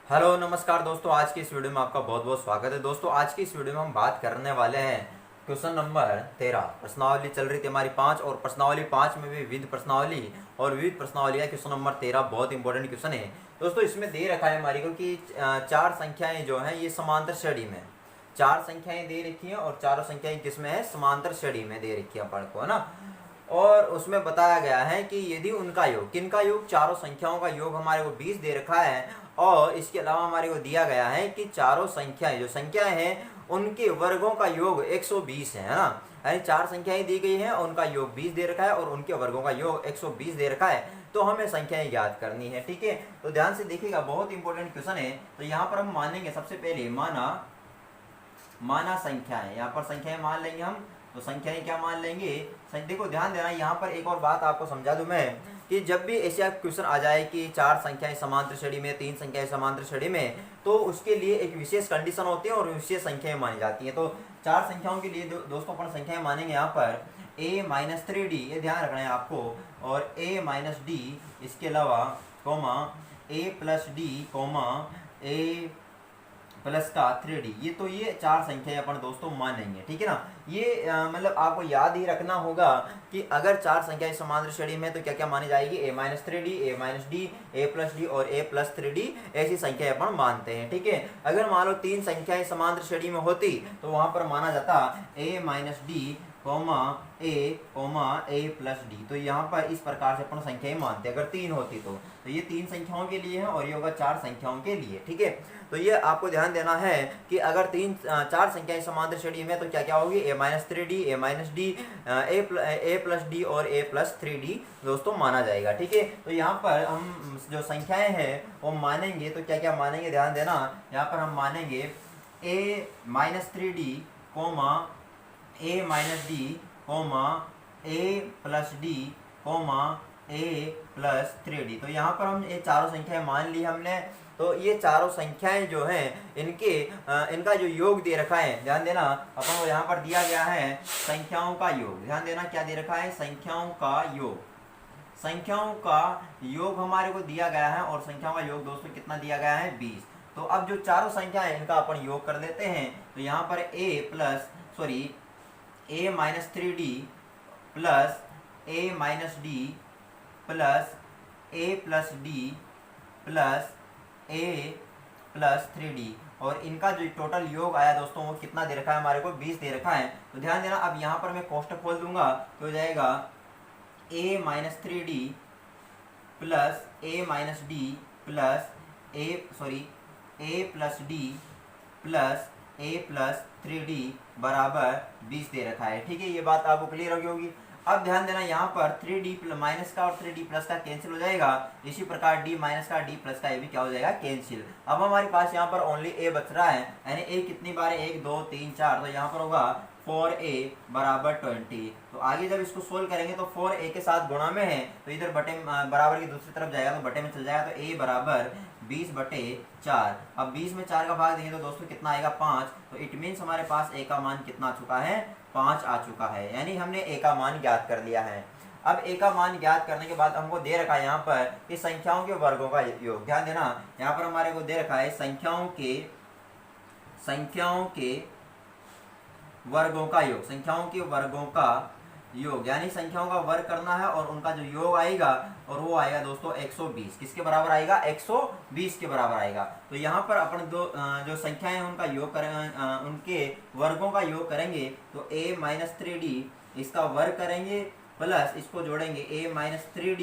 Hello नमस्कार दोस्तों, आज की इस वीडियो में आपका बहुत बहुत स्वागत है। दोस्तों आज की इस वीडियो में हम बात करने वाले हैं क्वेश्चन नंबर 13। प्रश्नावली चल रही थी हमारी 5 और प्रश्नावली 5 में भी विविध प्रश्नावली और विविध प्रश्नावली का क्वेश्चन नंबर 13 बहुत इंपॉर्टेंट क्वेश्चन है। दोस्तों इसमें दे रखा है हमारी को कि चार संख्याएं जो हैं ये समांतर श्रेणी में, चार संख्याएं दे रखी हैं और चारों संख्याएं किसमें है, समांतर श्रेणी में दे रखी है अपन को, है ना। और उसमें बताया गया है कि यदि उनका योग, किनका योग, चारों संख्याओं का योग हमारे को 20 दे रखा है और इसके अलावा हमारे को दिया गया है कि चारों संख्याएं, जो संख्याएं हैं उनके वर्गों का योग 120 है ना। यानी चार संख्याएं दी गई हैं और उनका योग 20 दे रखा है और उनके वर्गों का योग 120 दे रखा है। तो हमें संख्याएं ज्ञात करनी है, ठीक है। तो ध्यान से देखिएगा, बहुत इंपॉर्टेंट क्वेश्चन है। तो यहाँ पर हम मानेंगे सबसे पहले माना संख्याएं, यहाँ पर संख्याएं मान लेंगे हम। तो संख्याएं क्या मान लेंगे, देखो ध्यान देना, यहाँ पर एक और बात आपको समझा दूं मैं कि जब भी ऐसा क्वेश्चन आ जाए कि चार संख्याएं समांतर श्रेणी में, तीन संख्याएं समांतर श्रेणी में, तो उसके लिए एक विशेष कंडीशन होती है और विशेष संख्याएं मानी जाती हैं। तो चार संख्याओं के लिए दोस्तों अपन संख्याएं मानेंगे यहाँ पर a-3d, ये ध्यान रखना है आपको, और a-d, इसके अलावा coma a+d, coma a plus का 3d, ये चार संख्या अपन दोस्तों मानेंगे, ठीक है ना। ये मतलब आपको याद ही रखना होगा कि अगर चार संख्याएं समांतर श्रेणी में तो क्या क्या मानी जाएगी, a-3d, a-d, a+d और a+3d, ऐसी संख्या अपन मानते हैं, ठीक है। अगर मान लो तीन संख्याएं समांतर श्रेणी में होती तो वहां पर माना जाता a-d, a+d। तो यहाँ पर इस प्रकार से अपन संख्याएं मानते हैं अगर तीन होती तो ये तीन संख्याओं के लिए है और ये होगा चार संख्याओं के लिए, ठीक है। तो ये आपको ध्यान देना है कि अगर चार संख्याएं समांतर श्रेणी में तो क्या क्या होगी, a-3d, a-d, a+d और a+3d दोस्तों माना जाएगा, ठीक है। तो यहाँ पर हम जो संख्याएं हैं वो मानेंगे तो क्या क्या मानेंगे, ध्यान देना। यहाँ पर हम मानेंगे a-3d, a-d, a+d, a+3d। तो यहाँ पर हम ये चारों संख्याएं मान ली हमने। तो ये चारों संख्याएं जो हैं इनका जो योग दे रखा है, ध्यान देना, अपन को यहाँ पर दिया गया है संख्याओं का योग। ध्यान देना क्या दे रखा है, संख्याओं का योग। संख्याओं का योग हमारे को दिया गया है और संख्याओं का योग दोस्तों कितना दिया गया है, 20। तो अब जो चारों संख्या है इनका अपन योग कर लेते हैं। तो यहाँ पर a-3d plus a-d plus a+d plus a+3d, और इनका जो टोटल योग आया दोस्तों वो कितना दे रखा है हमारे को, 20 दे रखा है। तो ध्यान देना, अब यहाँ पर मैं कोष्टक खोल दूंगा तो हो जाएगा a-3d plus a-d plus a+d plus a+3d बराबर 20 दे रखा है, ठीक है। ये बात आपको क्लियर होगी। अब ध्यान देना, यहाँ पर 3d माइनस का और 3d प्लस का कैंसिल हो जाएगा। इसी प्रकार d माइनस का d प्लस का ये भी क्या हो जाएगा, कैंसिल। अब हमारे पास यहाँ पर ओनली a बच रहा है, यानी a कितनी बार है, 1 2 3 4, तो यहाँ पर होगा 4a बराबर 20। तो आगे जब इसको सोल्व करेंगे तो 4a के साथ गुणा में है तो इधर बटे बराबर की दूसरी तरफ जाएगा तो बटे में चल जाएगा। तो a बराबर 20/4। अब 20 में 4 का भाग देंगे तो दोस्तों कितना आएगा, 5। तो इट मीन्स हमारे पास a का मान कितना आ चुका है, 5 आ चुका है, यानी हमने a का मान ज्ञात कर लिया है। अब a का मान ज्ञात करने के बाद हमको दे रखा है यहाँ पर कि संख्याओं के वर्गों का योग। ध्यान देना, यहाँ पर हमारे को दे रखा है संख्याओं के वर्गों का योग, संख्याओं के वर्गों का योग, यानी संख्याओं का वर्ग करना है और उनका जो योग आएगा और वो आएगा दोस्तों 120। किसके बराबर आएगा, 120 के बराबर आएगा। तो यहाँ पर अपन जो संख्याएं हैं उनका योग करेंगे, उनके वर्गों का योग करेंगे तो a-3d इसका वर्ग करेंगे प्लस इसको जोड़ेंगे a-d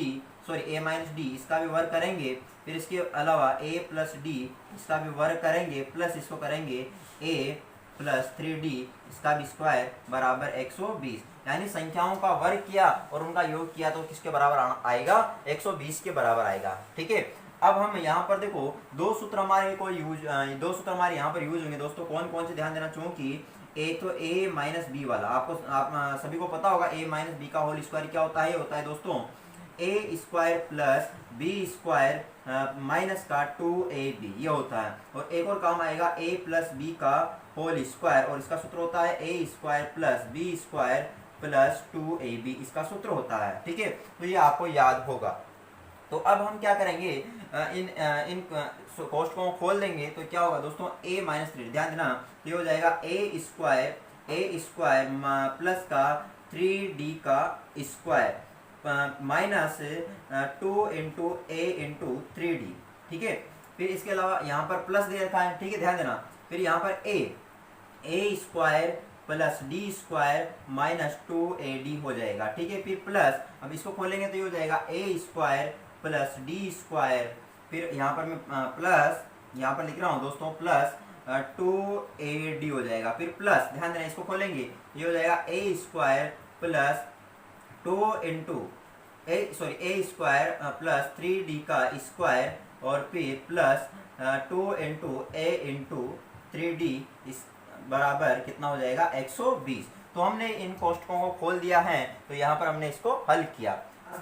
इसका भी वर्ग करेंगे, फिर इसके अलावा a+d इसका भी वर्ग करेंगे प्लस इसको करेंगे a+3d इसका भी स्क्वायर बराबर 120। यानी संख्याओं का वर्ग किया और उनका योग किया तो किसके बराबर आएगा, 120 के बराबर आएगा, ठीक है। अब हम यहाँ पर देखो दो सूत्र हमारे यहाँ पर यूज होंगे दोस्तों। कौन कौन से, ध्यान देना, चूंकि एक तो a-b वाला आप सभी को पता होगा, a-b का होल स्क्वायर क्या होता है दोस्तों a² प्लस b² माइनस का 2ab, ये होता है। और एक और काम आएगा a+b का होल स्क्वायर, और इसका सूत्र होता है a² plus b² plus 2ab, इसका सूत्र होता है, ठीक है। तो ये आपको याद होगा। तो अब हम क्या करेंगे, इन कोष्टकों को खोल देंगे तो क्या होगा दोस्तों, a माइनस 3, ध्यान देना, ये हो जाएगा ए स्क्वायर प्लस का 3d का स्क्वायर माइनस 2 इंटू ए इंटू 3d, ठीक है। फिर इसके अलावा यहाँ पर प्लस दे रखा है, ठीक है, ध्यान देना। फिर यहाँ पर a square plus d square minus 2ad हो जाएगा, ठीक है। फिर प्लस, अब इसको खोलेंगे तो ये हो जाएगा ए स्क्वायर प्लस डी स्क्वायर, फिर यहाँ पर मैं प्लस यहाँ पर लिख रहा हूँ दोस्तों प्लस 2ad हो जाएगा। फिर प्लस, ध्यान देना, इसको खोलेंगे ये हो जाएगा ए स्क्वायर प्लस 2 इंटू ए स्क्वायर प्लस 3d का स्क्वायर और फिर प्लस 2 इंटू ए इंटू 3d बराबर कितना हो जाएगा 120। तो हमने इन कोष्टकों को खोल दिया है, तो यहाँ पर हमने इसको हल किया।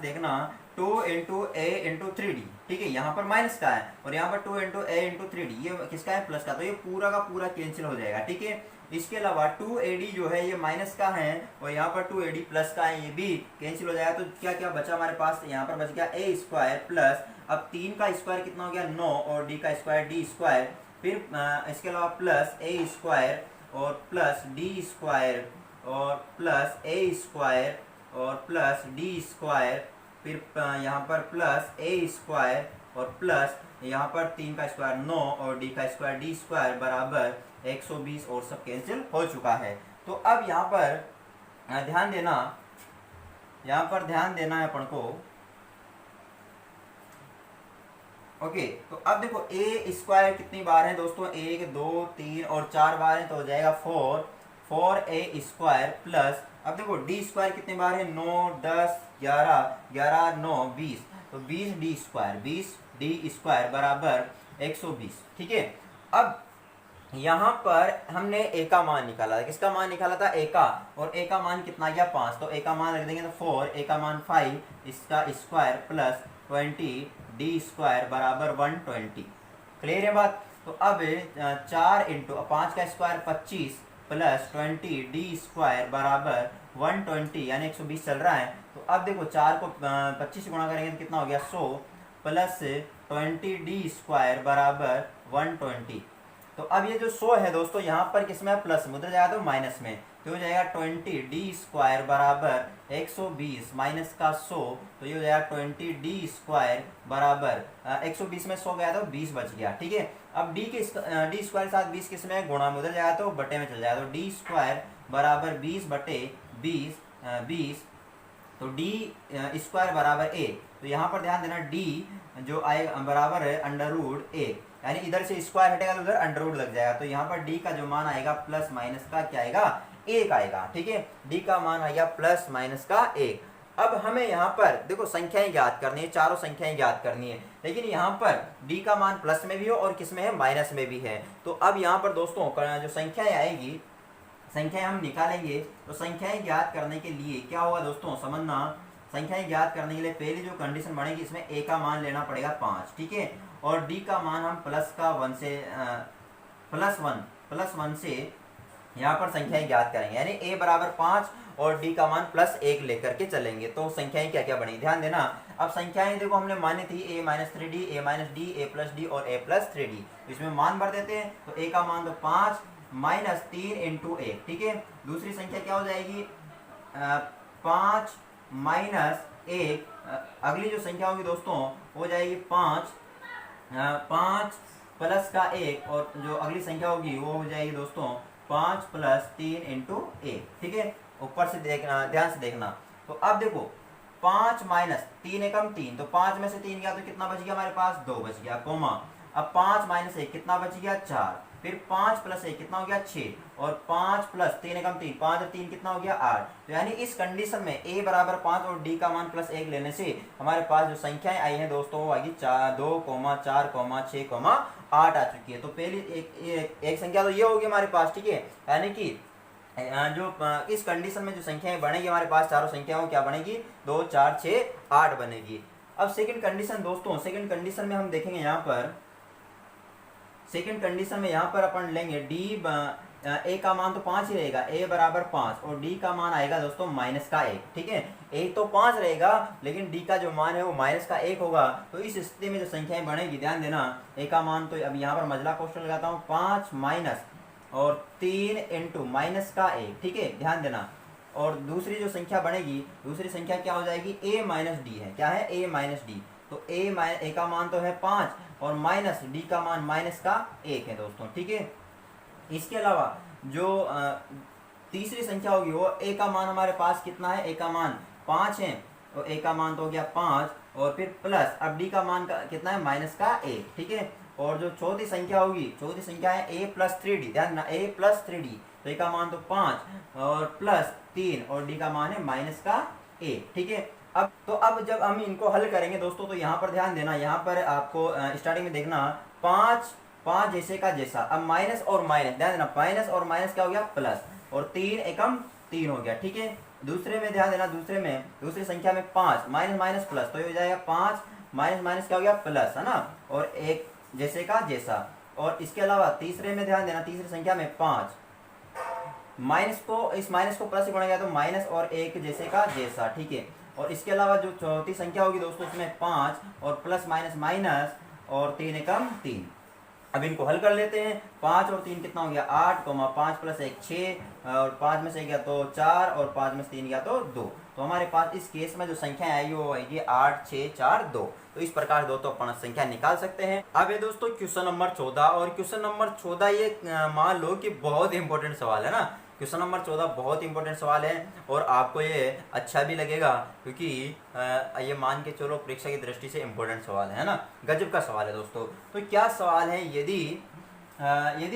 देखना 2 इंटू ए इंटू 3d, ठीक है, यहाँ पर माइनस का है और यहाँ पर 2 इंटू ए इंटू 3d, ये किसका है, प्लस का, तो ये पूरा का पूरा कैंसिल हो जाएगा, ठीक है। इसके अलावा 2ad जो है ये माइनस का है और यहाँ पर 2ad प्लस का है, ये भी कैंसिल हो जाएगा। तो क्या क्या बचा हमारे पास, यहाँ पर बच गया ए स्क्वायर प्लस, अब 3 का स्क्वायर कितना हो गया 9 और d का स्क्वायर d स्क्वायर, फिर इसके अलावा प्लस ए स्क्वायर और प्लस डी स्क्वायर और प्लस ए स्क्वायर और प्लस डी स्क्वायर, फिर यहाँ पर प्लस ए स्क्वायर और प्लस यहाँ पर 3 का स्क्वायर 9 और d का स्क्वायर d स्क्वायर बराबर 120 और सब कैंसिल हो चुका है। तो अब यहाँ पर ध्यान देना, है अपन को, ओके। तो अब देखो ए स्क्वायर कितनी बार है दोस्तों, 1 2 3 और 4 बार है, तो हो जाएगा 4 स्क्वायर प्लस, अब देखो डी स्क्वायर कितनी बार है 9 10 11 9 20, तो 20 डी स्क्वायर बराबर 120, ठीक है। अब यहाँ पर हमने ए का मान निकाला था, किसका मान निकाला था, ए का, और ए का मान कितना गया 5, तो ए का मान रख देंगे तो 4, ए का मान 5, इसका स्क्वायर प्लस 20 डी स्क्वायर बराबर 120, क्लियर है बात। तो अब 4 इंटू 5 का स्क्वायर 25 प्लस 20 डी स्क्वायर बराबर 120 यानी 120 चल रहा है। तो अब देखो 4 को 25 से गुणा करेंगे तो कितना हो गया 100 प्लस 20 डी स्क्वायर बराबर 120। तो अब ये जो 100 है दोस्तों यहाँ पर किसमें है, प्लस में, उधर जाएगा तो माइनस में, तो हो जाएगा 20 डी स्क्वायर बराबर 120 माइनस का 100, तो ये हो जाएगा 20 डी स्क्वायर बराबर 120 में 100 गया तो 20 बच गया, ठीक है। अब डी स्क्वायर साथ 20 किस में गुणा में, उधर जाएगा तो बटे में चल जाएगा, तो डी स्क्वायर बराबर 20 बटे 20, तो डी स्क्वायर बराबर ए, तो यहाँ पर ध्यान देना डी जो आए बराबर है अंडर रूट ए, यानी इधर से स्क्वायर हटेगा तो उधर अंडर रूट लग जाएगा, तो यहाँ पर डी का जो मान आएगा प्लस माइनस का क्या आएगा 1 आएगा, ठीक है। डी का मान आएगा प्लस माइनस का 1। अब हमें यहाँ पर देखो संख्याएं ज्ञात करनी है, चारों संख्याएं ज्ञात करनी है, लेकिन यहाँ पर डी का मान प्लस में भी हो और किस में है, माइनस में भी है। तो अब यहाँ पर दोस्तों जो संख्याएं आएगी, संख्याएं हम निकालेंगे, तो संख्याएं ज्ञात करने के लिए क्या होगा दोस्तों, समझना, संख्याएं ज्ञात करने के लिए पहली जो कंडीशन बनेगी, इसमें ए का मान लेना पड़ेगा 5, ठीक है, और डी का मान हम प्लस 1 से यहाँ पर संख्याएं ज्ञात करेंगे, यानी ए बराबर 5 और डी का मान प्लस 1 लेकर के चलेंगे। तो संख्याएं क्या क्या बनेगी, ध्यान देना। अब संख्याएं देखो हमने मानी थी a minus 3d, a minus d, a plus d और a प्लस 3d, इसमें मान भर देते हैं। तो a का मान तो 5 माइनस 3 इंटू 1, ठीक है। दूसरी संख्या क्या हो जाएगी 5 माइनस 1, अगली जो संख्या होगी दोस्तों हो जाएगी 5 प्लस का 1, और जो अगली संख्या होगी वो हो जाएगी दोस्तों 5 प्लस 3 इंटू 1, ठीक है। ऊपर से देखना, ध्यान से देखना। तो अब देखो 5 माइनस 3 एकम 3, तो 5 में से 3 गया तो कितना बच गया हमारे पास 2 बच गया, कोमा। अब 5 माइनस 1 कितना बच गया 4, फिर 5 प्लस 1 कितना हो गया 6, और 5 प्लस 3 एकम 3, 5 और 3 कितना हो गया 8। तो यानी इस कंडीशन में a बराबर 5 और d का मान प्लस 1 लेने से हमारे पास जो संख्याएं आई हैं दोस्तों वो आएगी 2, 4, 6, 8 आ चुकी है। तो पहली एक संख्या तो ये होगी हमारे पास, ठीक है, यानी कि जो इस कंडीशन में जो संख्याएं बनेगी हमारे पास चारों संख्याओं क्या बनेगी 2, 4, 6, 8 बनेगी। अब सेकंड कंडीशन दोस्तों, सेकंड कंडीशन में हम देखेंगे यहाँ पर सेकंड कंडीशन में यहाँ पर अपन लेंगे डी ए का मान तो 5 ही रहेगा, ए बराबर 5, और डी का मान आएगा दोस्तों माइनस का 1। ठीक है, ए तो 5 रहेगा लेकिन डी का जो मान है वो माइनस का 1 होगा। तो इस स्थिति में जो संख्याएं बढ़ेगी, ध्यान देना, ए का मान तो अब यहाँ पर मजला क्वेश्चन लगाता हूँ, 5 माइनस और 3 इंटू माइनस का 1। ठीक है, ध्यान देना। और दूसरी जो संख्या बनेगी, दूसरी संख्या क्या हो जाएगी, ए माइनस डी है। क्या है, ए माइनस डी। तो ए का मान तो है 5 और माइनस डी का मान माइनस का 1 है दोस्तों। ठीक है, इसके अलावा जो तीसरी संख्या होगी वो ए का मान हमारे पास कितना है, ए का मान 5 है, तो ए का मान तो हो गया 5 और फिर प्लस, अब डी का मान कितना है, माइनस का 1। ठीक है, और जो चौथी संख्या होगी, चौथी संख्या है ए प्लस 3डी, ध्यान देना, ए प्लस 3डी, तो ए का मान तो 5 और प्लस 3 और डी का मान है माइनस का 1। ठीक है, अब जब हम इनको हल करेंगे दोस्तों, तो यहाँ पर ध्यान देना, यहाँ पर आपको स्टार्टिंग में देखना 5 5 जैसे का जैसा, अब माइनस और माइनस, ध्यान देना, माइनस और माइनस क्या हो गया, प्लस, और 3 एकम 3 हो गया। ठीक है, दूसरे में ध्यान देना, दूसरी संख्या में 5 माइनस माइनस प्लस, तो ये हो जाएगा 5 माइनस माइनस क्या हो गया, प्लस, है ना, और एक जैसे का जैसा। और इसके अलावा तीसरे में ध्यान देना, तीसरी संख्या में 5 माइनस को, इस माइनस को प्लस से गुणा गया तो माइनस और एक जैसे का जैसा। ठीक है, और इसके अलावा जो चौथी संख्या होगी दोस्तों, इसमें 5 और प्लस माइनस माइनस और 3 एकम 3। अब इनको हल कर लेते हैं, 5 और 3 कितना हो गया, 8, 5 प्लस 1 6, और 5 में से गया तो 4 और 5 में से 3 गया तो 2। तो हमारे पास इस केस में जो संख्या आएगी वो आएगी 8 6 4 2। तो इस प्रकार दोस्तों अपन संख्या निकाल सकते हैं। अब ये दोस्तों क्वेश्चन नंबर 14, और क्वेश्चन नंबर 14 ये मान लो कि बहुत इंपॉर्टेंट सवाल है ना। क्वेश्चन नंबर 14 बहुत इंपॉर्टेंट सवाल है और आपको ये अच्छा भी लगेगा, क्योंकि ये मान के चलो परीक्षा की दृष्टि से इंपॉर्टेंट सवाल है ना, गजब का सवाल है दोस्तों। तो क्या सवाल है, यदि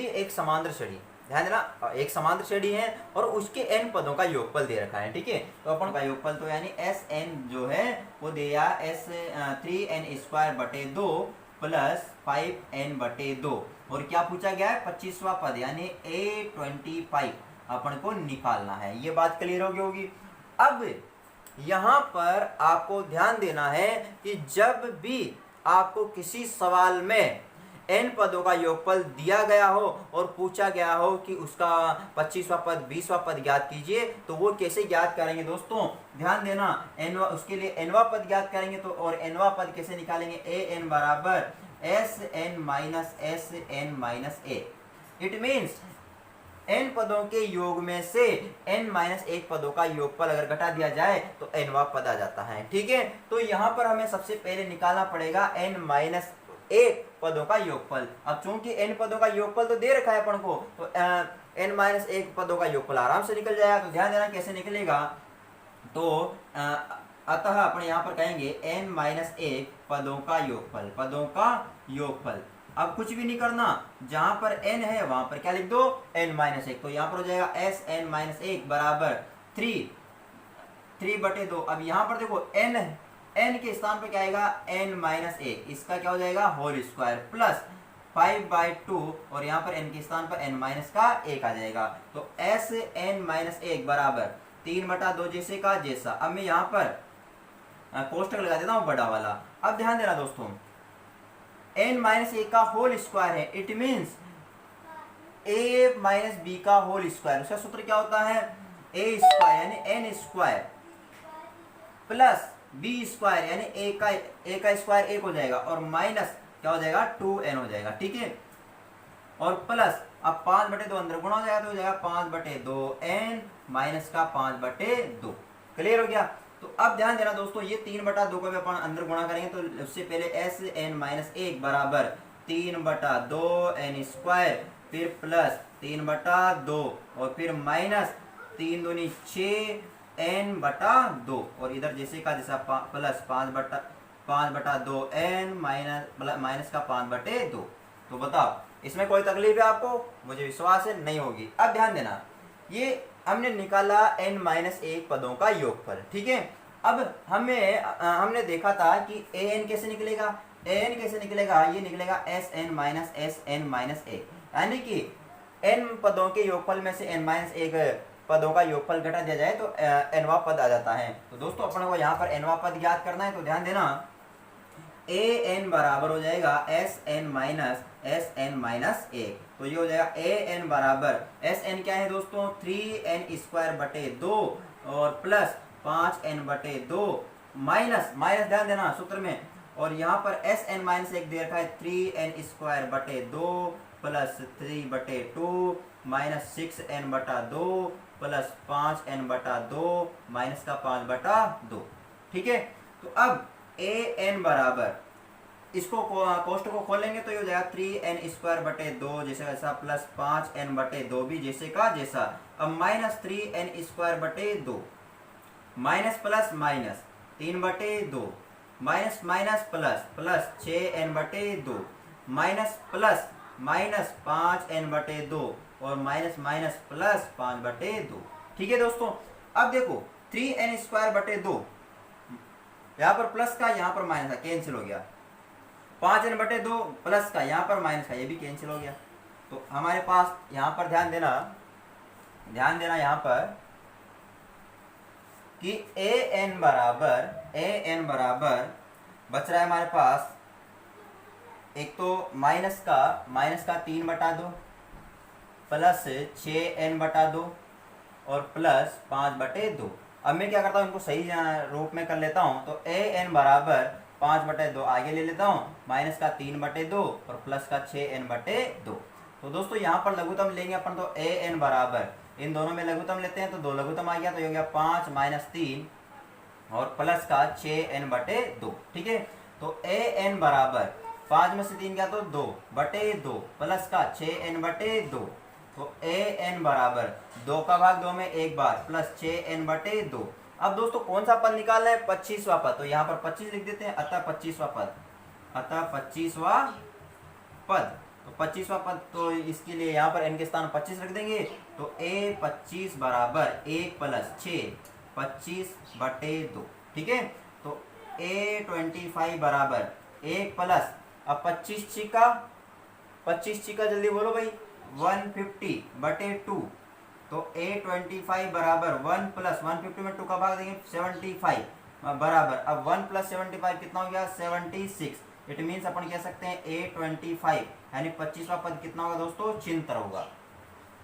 एक समांतर श्रेणी, ध्यान देना, एक समांतर श्रेणी है और उसके n पदों का योगफल दे रखा है। ठीक है, तो अपन का योगफल तो यानी Sn जो है वो दिया 3n²/2 प्लस 5n/2, और क्या पूछा गया है, 25वां पद यानी A25 अपन को निकालना है। ये बात क्लियर होगी। अब यहाँ पर आपको ध्यान देना है कि जब भी आपको किसी सवाल में n पदों का योगफल दिया गया हो और पूछा गया हो कि उसका 25वां पद 20वां पद ज्ञात कीजिए, तो वो कैसे ज्ञात करेंगे दोस्तों, ध्यान देना, उसके लिए nवां पद ज्ञात करेंगे। तो और nवां पद कैसे निकालेंगे, an बराबर Sn minus Sn minus a। It means n पदों के योग में से n-1 पदों का योगफल अगर घटा दिया जाए तो nवां पद आ जाता है। ठीक है, तो यहाँ पर हमें सबसे पहले निकालना पड़ेगा n-1 पदों का योगफल। अब चूंकि n पदों का योगफल तो दे रखा है अपन को, तो n-1 पदों का योगफल आराम से निकल जाएगा। तो ध्यान देना कैसे निकलेगा, तो अतः अपन यहाँ पर कहेंगे n-1 पदों का योगफल। अब कुछ भी नहीं करना, जहां पर n है वहां पर क्या लिख दो, n-1। तो यहाँ पर हो जाएगा Sn-1 बराबर 3/2। अब यहाँ पर देखो n के स्थान पर क्या आएगा, n-1, इसका क्या हो जाएगा, होल स्क्वायर प्लस 5/2, और यहाँ पर n के स्थान पर n-1 आ जाएगा। तो Sn-1 बराबर 3/2 जैसे का जैसा। अब मैं यहाँ पर कोष्टक लगा देता हूँ बड़ा वाला। अब ध्यान देना दोस्तों, n-1 का होल स्क्वायर है, it means a minus B का होल स्क्वायर। उसका सूत्र क्या होता है, a स्क्वायर यानी n square plus b square यानी a का स्क्वायर 1 हो जाएगा, और माइनस क्या हो जाएगा, 2n हो जाएगा। ठीक है, और प्लस अब 5/2 अंदर गुणा हो जाएगा, तो हो जाएगा 5/2n माइनस का 5/2। क्लियर हो गया। तो अब ध्यान देना दोस्तों, ये 3/2 को भी अपन अंदर गुणा करेंगे, तो उससे पहले Sn-1 बराबर 3/2n स्क्वायर, फिर प्लस 3/2 और फिर माइनस 3 दूनी 6n/2, और इधर जैसे का जैसा प्लस 5/2n माइनस का 5/2। तो बताओ इसमें कोई तकलीफ है आपको, मुझे विश्वास है नहीं होगी। अब ध्यान देना, ये हमने निकाला n-1 पदों का योगफल। ठीक है, अब हमने देखा था कि an कैसे निकलेगा, ये निकलेगा Sn-Sn-a, यानी कि n पदों के योगफल में से n-1 पदों का योगफल घटा दिया जाए तो nवां पद आ जाता है। तो दोस्तों अपन को यहाँ पर nवां पद ज्ञात करना है। तो ध्यान देना, an बराबर हो जाएगा Sn-, एस एन माइनस 1। तो ये हो जाएगा ए एन बराबर एस एन क्या है दोस्तों 3n² बटे 2 और प्लस 5n/2 माइनस माइनस ध्यान देना सूत्र में, और यहाँ पर एस एन माइनस 1 दे रखा है 3n² बटे 2 plus 3/2 minus 6n/2 plus 5n/2 minus का 5/2। ठीक है, तो अब ए एन बराबर इसको कोष्ट को खोलेंगे तो ये हो जाएगा 3n² बटे 2 जैसे वैसा प्लस 5n/2 भी जैसे का जैसा। अब माइनस 3n² बटे 2 minus plus minus 3/2 minus minus plus plus 6n/2 minus plus minus 5n/2 और माइनस माइनस प्लस 5/2। ठीक है दोस्तों, अब देखो 3n² बटे 2 यहाँ पर प्लस का यहाँ पर माइनस का कैंसिल हो गया, 5n/2 प्लस का यहाँ पर माइनस का ये भी कैंसिल हो गया। तो हमारे पास यहाँ पर ध्यान देना यहाँ पर कि ए एन बराबर बच रहा है हमारे पास एक तो माइनस का 3/2 प्लस 6n/2 और प्लस 5/2। अब मैं क्या करता हूँ इनको सही रूप में कर लेता हूँ। तो ए एन बराबर 5/2 आगे ले लेता हूँ, माइनस का 3/2 और प्लस का 6n/2। तो दोस्तों यहाँ पर लघुत्तम लेंगे अपन, तो ए एन बराबर इन दोनों में लघुत्तम लेते हैं तो 2 लघुत्तम आ गया, तो ये हो गया 5 माइनस 3 और प्लस का 6n/2। ठीक है, तो ए एन बराबर 5 में से 3 गया तो 2/2 प्लस का 6n/2। तो ए एन बराबर 2 का भाग 2 में एक बार प्लस 6n/2। अब दोस्तों कौन सा पद निकालना है 25वां पद, तो यहाँ पर 25 लिख देते हैं, अतः 25वां पद। तो 25वां पद, तो इसके लिए यहाँ पर n के स्थान 25 रख देंगे। तो a 25 बराबर 1 प्लस 6 25/2। ठीक है, तो a 25 बराबर 1 प्लस अब 25 छिका जल्दी बोलो भाई 150/2। तो a 25 बराबर 1 प्लस 150 में 2 का भाग देंगे 75 बराबर अब 1 प्लस 75 कितना हो गया 76। इट मीन्स अपन कह सकते हैं a 25 यानी 25वां पद कितना होगा दोस्तों चिंतर होगा,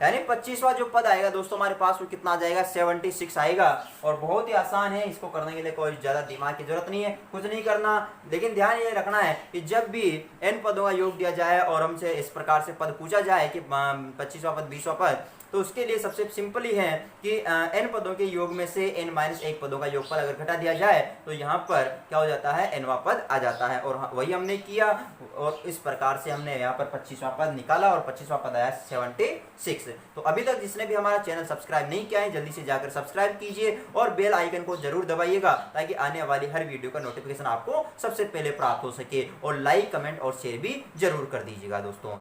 यानी 25वां जो पद आएगा दोस्तों हमारे पास वो कितना आ जाएगा 76 आएगा। और बहुत ही आसान है, इसको करने के लिए कोई ज़्यादा दिमाग की जरूरत नहीं है, कुछ नहीं करना। लेकिन ध्यान ये रखना है कि जब भी n पदों का योग दिया जाए और हमसे इस प्रकार से पद पूछा जाए कि 25वां पद 20वां पद, तो उसके लिए सबसे सिंपल ही है कि n पदों के योग में से n-1 पदों का योगफल अगर घटा दिया जाए तो यहाँ पर क्या हो जाता है nवां पद आ जाता है। और वही हमने किया और इस प्रकार से हमने यहाँ पर 25वां पद निकाला और 25वां पद आया 76। तो अभी तक जिसने भी हमारा चैनल सब्सक्राइब नहीं किया है जल्दी से जाकर सब्सक्राइब कीजिए और बेल आइकन को जरूर दबाइएगा ताकि आने वाली हर वीडियो का नोटिफिकेशन आपको सबसे पहले प्राप्त हो सके। और लाइक कमेंट और शेयर भी जरूर कर दीजिएगा दोस्तों।